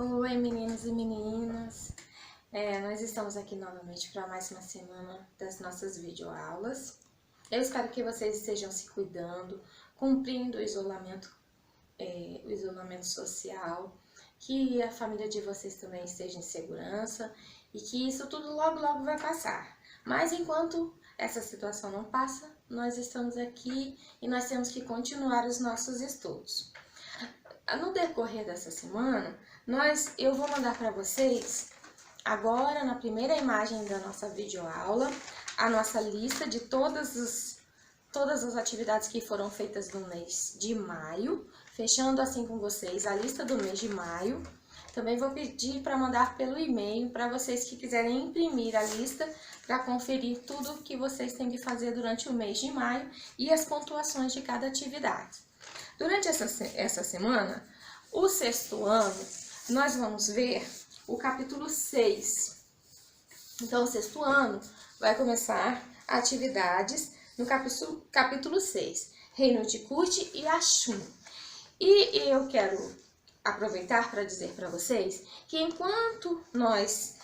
Oi, meninos e meninas. Nós estamos aqui novamente para mais uma semana das nossas videoaulas. Eu espero que vocês estejam se cuidando, cumprindo o isolamento social, que a família de vocês também esteja em segurança e que isso tudo logo, logo vai passar. Mas enquanto essa situação não passa, nós estamos aqui e nós temos que continuar os nossos estudos. No decorrer dessa semana, eu vou mandar para vocês, agora na primeira imagem da nossa videoaula, a nossa lista de todas as atividades que foram feitas no mês de maio, fechando assim com vocês a lista do mês de maio. Também vou pedir para mandar pelo e-mail para vocês que quiserem imprimir a lista para conferir tudo que vocês têm que fazer durante o mês de maio e as pontuações de cada atividade. Durante essa semana, o sexto ano, nós vamos ver o capítulo 6. Então, o sexto ano vai começar atividades no capítulo 6, Reino de Kut e Ashum. E eu quero aproveitar para dizer para vocês que enquanto nós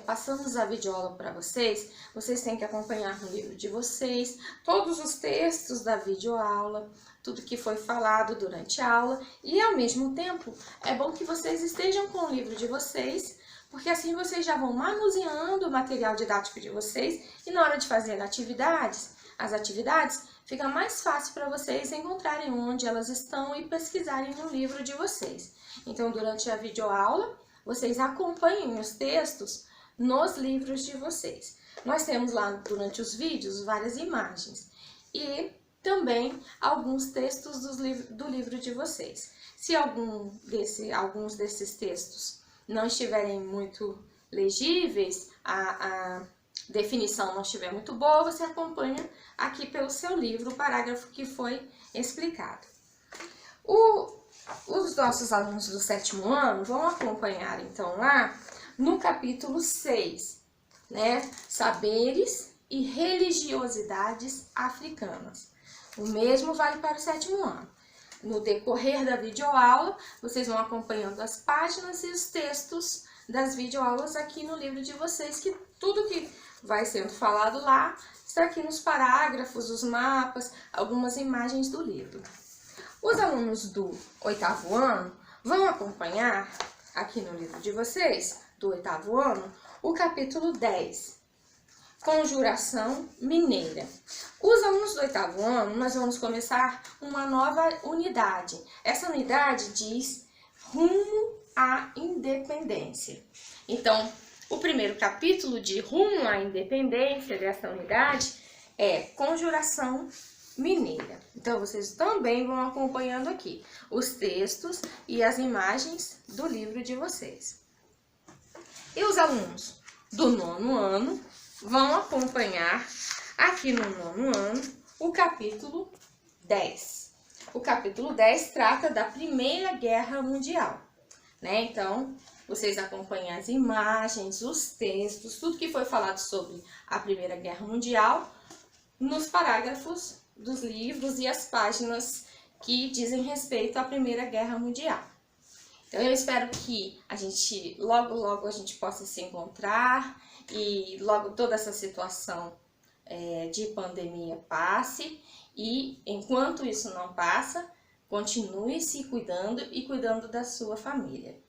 passamos a videoaula para vocês, vocês têm que acompanhar no livro de vocês todos os textos da videoaula, tudo que foi falado durante a aula, e ao mesmo tempo é bom que vocês estejam com o livro de vocês, porque assim vocês já vão manuseando o material didático de vocês e na hora de fazer as atividades, fica mais fácil para vocês encontrarem onde elas estão e pesquisarem no livro de vocês. Então, durante a videoaula, vocês acompanhem os textos nos livros de vocês. Nós temos lá, durante os vídeos, várias imagens e também alguns textos do livro de vocês. Se alguns desses textos não estiverem muito legíveis, a definição não estiver muito boa, você acompanha aqui pelo seu livro o parágrafo que foi explicado. Os nossos alunos do sétimo ano vão acompanhar, então, lá no capítulo 6, né? Saberes e religiosidades africanas. O mesmo vale para o sétimo ano. No decorrer da videoaula, vocês vão acompanhando as páginas e os textos das videoaulas aqui no livro de vocês, que tudo que vai sendo falado lá está aqui nos parágrafos, os mapas, algumas imagens do livro. Os alunos do oitavo ano vão acompanhar aqui no livro de vocês, do oitavo ano, o capítulo 10, Conjuração Mineira. Os alunos do oitavo ano, nós vamos começar uma nova unidade. Essa unidade diz Rumo à Independência. Então, o primeiro capítulo de Rumo à Independência dessa unidade é Conjuração Mineira. Então, vocês também vão acompanhando aqui os textos e as imagens do livro de vocês. E os alunos do nono ano vão acompanhar aqui no nono ano o capítulo 10. O capítulo 10 trata da Primeira Guerra Mundial, né? Então, vocês acompanham as imagens, os textos, tudo que foi falado sobre a Primeira Guerra Mundial nos parágrafos dos livros e as páginas que dizem respeito à Primeira Guerra Mundial. Então, eu espero que logo, logo a gente possa se encontrar e logo toda essa situação de pandemia passe. E enquanto isso não passa, continue se cuidando e cuidando da sua família.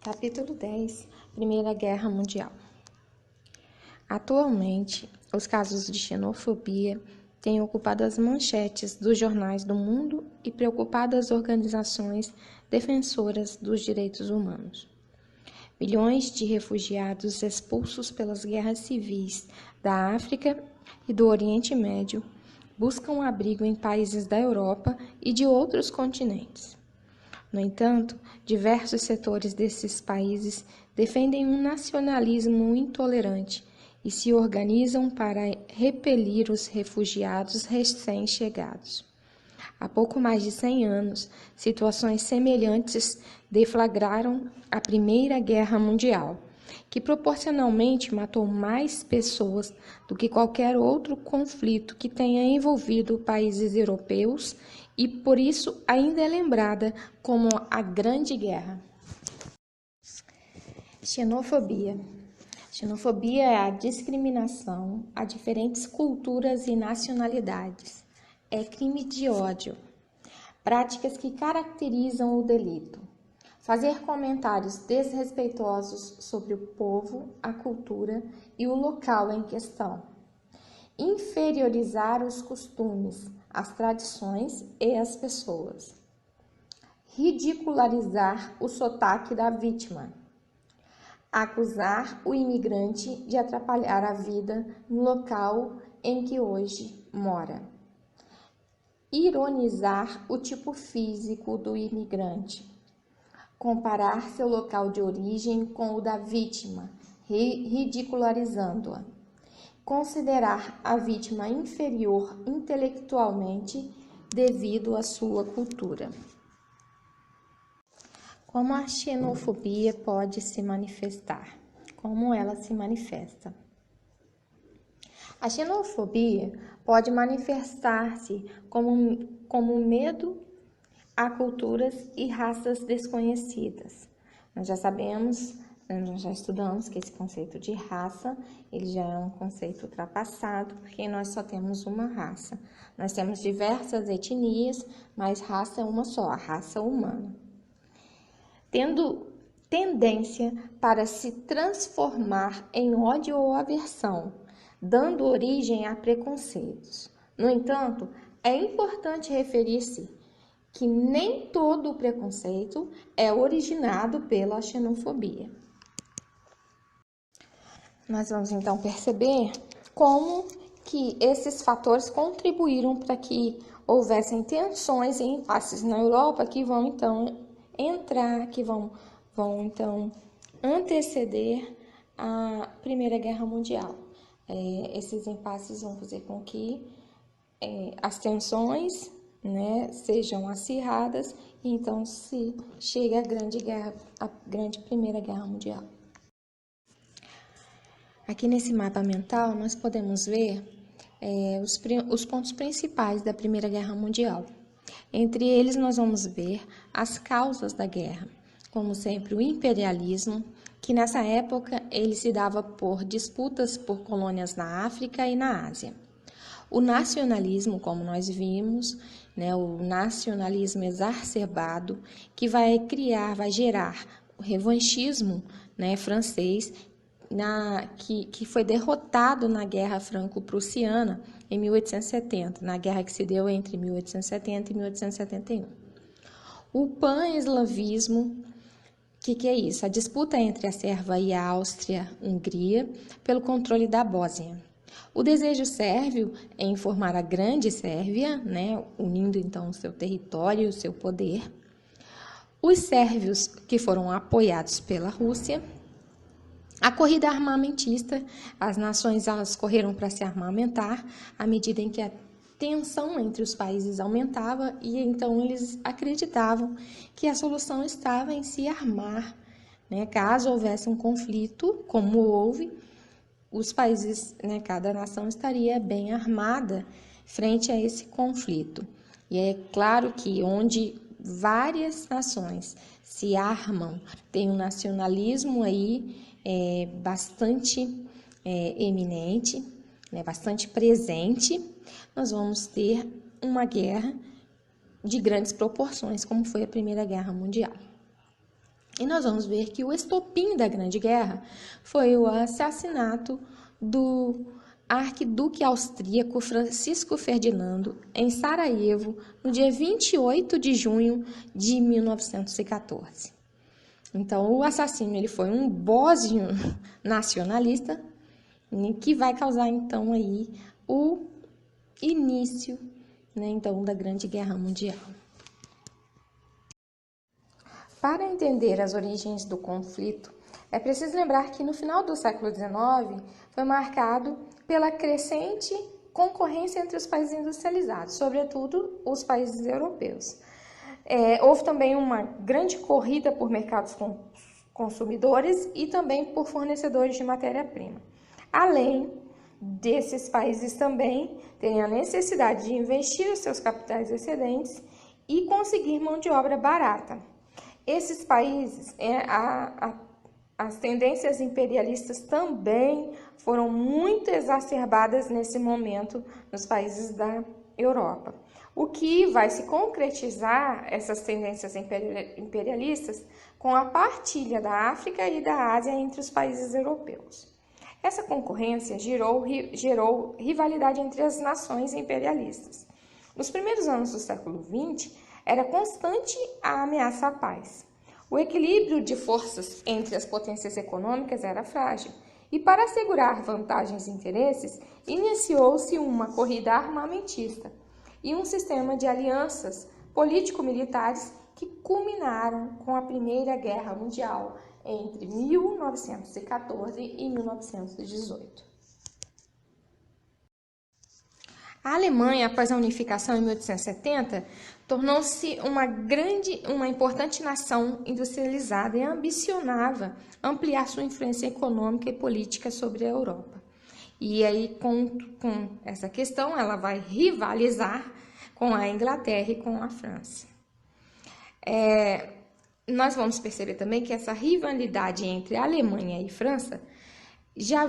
Capítulo 10, Primeira Guerra Mundial. Atualmente, os casos de xenofobia têm ocupado as manchetes dos jornais do mundo e preocupado as organizações defensoras dos direitos humanos. Milhões de refugiados expulsos pelas guerras civis da África e do Oriente Médio buscam abrigo em países da Europa e de outros continentes. No entanto, diversos setores desses países defendem um nacionalismo intolerante e se organizam para repelir os refugiados recém-chegados. Há pouco mais de 100 anos, situações semelhantes deflagraram a Primeira Guerra Mundial, que proporcionalmente matou mais pessoas do que qualquer outro conflito que tenha envolvido países europeus e, por isso, ainda é lembrada como a Grande Guerra. Xenofobia. Xenofobia é a discriminação a diferentes culturas e nacionalidades. É crime de ódio. Práticas que caracterizam o delito. Fazer comentários desrespeitosos sobre o povo, a cultura e o local em questão. Inferiorizar os costumes, as tradições e as pessoas. Ridicularizar o sotaque da vítima. Acusar o imigrante de atrapalhar a vida no local em que hoje mora. Ironizar o tipo físico do imigrante. Comparar seu local de origem com o da vítima, ridicularizando-a. Considerar a vítima inferior intelectualmente devido à sua cultura. Como a xenofobia pode se manifestar? Como ela se manifesta? A xenofobia pode manifestar-se como medo a culturas e raças desconhecidas. Nós já sabemos, nós já estudamos que esse conceito de raça, ele já é um conceito ultrapassado, porque nós só temos uma raça. Nós temos diversas etnias, mas raça é uma só, a raça humana. Tendo tendência para se transformar em ódio ou aversão, dando origem a preconceitos. No entanto, é importante referir-se que nem todo o preconceito é originado pela xenofobia. Nós vamos então perceber como que esses fatores contribuíram para que houvessem tensões e impasses na Europa que vão então anteceder a Primeira Guerra Mundial. Esses impasses vão fazer com que as tensões, sejam acirradas e então se chegue à grande Primeira Guerra Mundial. Aqui nesse mapa mental nós podemos ver os pontos principais da Primeira Guerra Mundial. Entre eles nós vamos ver as causas da guerra, como sempre o imperialismo, que nessa época ele se dava por disputas por colônias na África e na Ásia. O nacionalismo, como nós vimos, o nacionalismo exacerbado, que vai gerar o revanchismo francês, que foi derrotado na Guerra Franco-Prussiana em 1870, na guerra que se deu entre 1870 e 1871. O pan-eslavismo, que é isso? A disputa entre a Sérvia e a Áustria-Hungria pelo controle da Bósnia. O desejo sérvio em formar a Grande Sérvia, unindo então o seu território e o seu poder. Os sérvios que foram apoiados pela Rússia. A corrida armamentista, as nações elas correram para se armamentar à medida em que a tensão entre os países aumentava e então eles acreditavam que a solução estava em se armar. Caso houvesse um conflito, como houve, os países, cada nação estaria bem armada frente a esse conflito. E é claro que onde várias nações se armam, tem um nacionalismo aí bastante eminente, bastante presente, nós vamos ter uma guerra de grandes proporções, como foi a Primeira Guerra Mundial. E nós vamos ver que o estopim da Grande Guerra foi o assassinato do arquiduque austríaco Francisco Ferdinando em Sarajevo no dia 28 de junho de 1914. Então, o assassino ele foi um bósnio nacionalista que vai causar então aí o início, né, então, da Grande Guerra Mundial. Para entender as origens do conflito, é preciso lembrar que no final do século XIX foi marcado pela crescente concorrência entre os países industrializados, sobretudo os países europeus. Houve também uma grande corrida por mercados consumidores e também por fornecedores de matéria-prima. Além desses países também terem a necessidade de investir os seus capitais excedentes e conseguir mão de obra barata. Esses países, as tendências imperialistas também foram muito exacerbadas nesse momento nos países da Europa. O que vai se concretizar essas tendências imperialistas com a partilha da África e da Ásia entre os países europeus. Essa concorrência gerou rivalidade entre as nações imperialistas. Nos primeiros anos do século XX, era constante a ameaça à paz. O equilíbrio de forças entre as potências econômicas era frágil, e para assegurar vantagens e interesses, iniciou-se uma corrida armamentista e um sistema de alianças político-militares que culminaram com a Primeira Guerra Mundial entre 1914 e 1918. A Alemanha, após a unificação em 1870, tornou-se uma importante nação industrializada e ambicionava ampliar sua influência econômica e política sobre a Europa. E aí, com essa questão, ela vai rivalizar com a Inglaterra e com a França. Nós vamos perceber também que essa rivalidade entre Alemanha e França já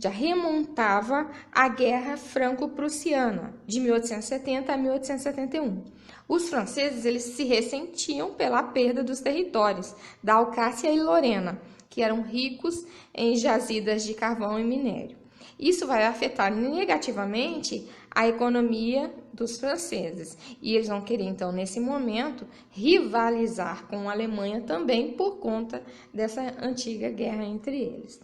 remontava à Guerra Franco-Prussiana, de 1870 a 1871. Os franceses eles se ressentiam pela perda dos territórios da Alsácia e Lorena, que eram ricos em jazidas de carvão e minério. Isso vai afetar negativamente a economia dos franceses. E eles vão querer, então, nesse momento, rivalizar com a Alemanha também por conta dessa antiga guerra entre eles.